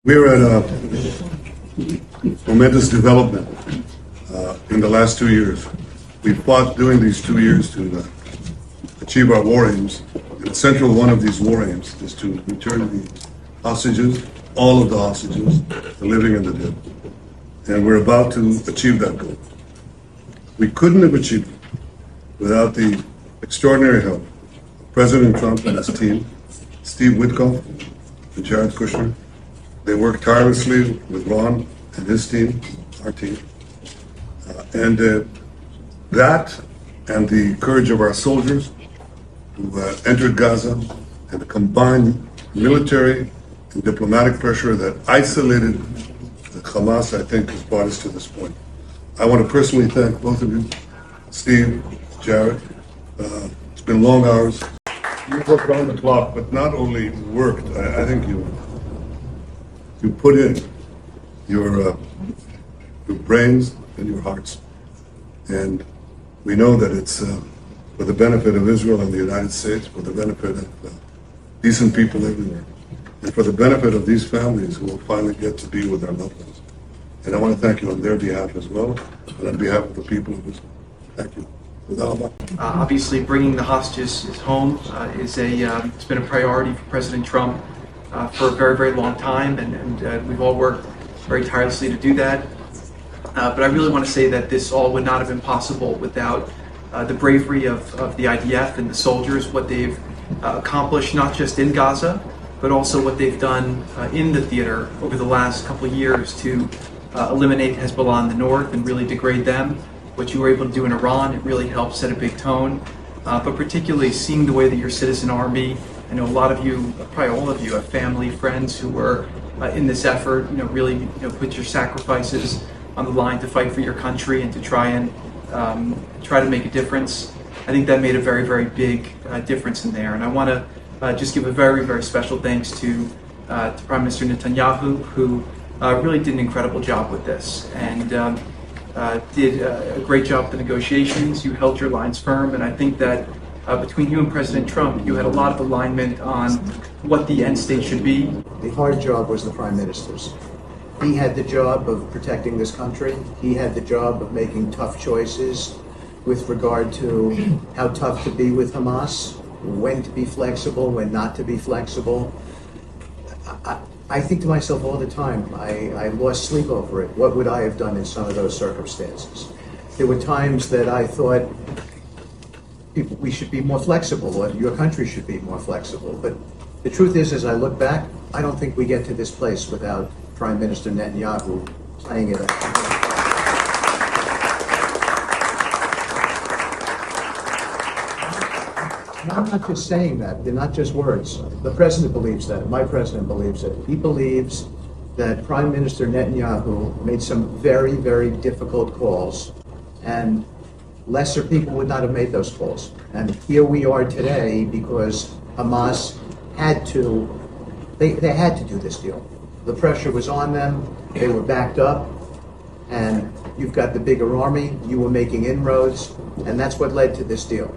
We're at a momentous development in the last 2 years. We fought during these 2 years to achieve our war aims. And the central one of these war aims is to return the hostages, all of the hostages, the living and the dead. And we're about to achieve that goal. We couldn't have achieved it without the extraordinary help of President Trump and his team, Steve Witkoff and Jared Kushner. They worked tirelessly with Ron and his team, our team. That and the courage of our soldiers who entered Gaza and the combined military and diplomatic pressure that isolated the Hamas, I think, has brought us to this point. I want to personally thank both of you, Steve, Jared. It's been long hours. You worked on the clock, but not only worked, I think you put in your brains and your hearts. And we know that it's for the benefit of Israel and the United States, for the benefit of decent people everywhere, and for the benefit of these families who will finally get to be with their loved ones. And I want to thank you on their behalf as well, and on behalf of the people of Israel. Thank you. Obviously, bringing the hostages home it's been a priority for President Trump for a very, very long time, and we've all worked very tirelessly to do that. But I really want to say that this all would not have been possible without the bravery of the IDF and the soldiers, what they've accomplished not just in Gaza, but also what they've done in the theater over the last couple of years to eliminate Hezbollah in the north and really degrade them. What you were able to do in Iran, it really helped set a big tone. But particularly seeing the way that your citizen army, I know a lot of you, probably all of you, have family, friends who were in this effort, really put your sacrifices on the line to fight for your country and to try to make a difference. I think that made a very, very big difference in there. And I want to just give a very, very special thanks to Prime Minister Netanyahu, who really did an incredible job with this and did a great job with the negotiations. You held your lines firm, and I think that between you and President Trump, you had a lot of alignment on what the end state should be. The hard job was the Prime Minister's. He had the job of protecting this country. He had the job of making tough choices with regard to how tough to be with Hamas, when to be flexible, when not to be flexible. I think to myself all the time, I lost sleep over it. What would I have done in some of those circumstances? There were times that I thought we should be more flexible, or your country should be more flexible. But the truth is, as I look back, I don't think we get to this place without Prime Minister Netanyahu playing it. And I'm not just saying that. They're not just words. The president believes that. My president believes it. He believes that Prime Minister Netanyahu made some very, very difficult calls, and lesser people would not have made those calls. And here we are today because Hamas had to, they had to do this deal. The pressure was on them, they were backed up, and you've got the bigger army, you were making inroads, and that's what led to this deal.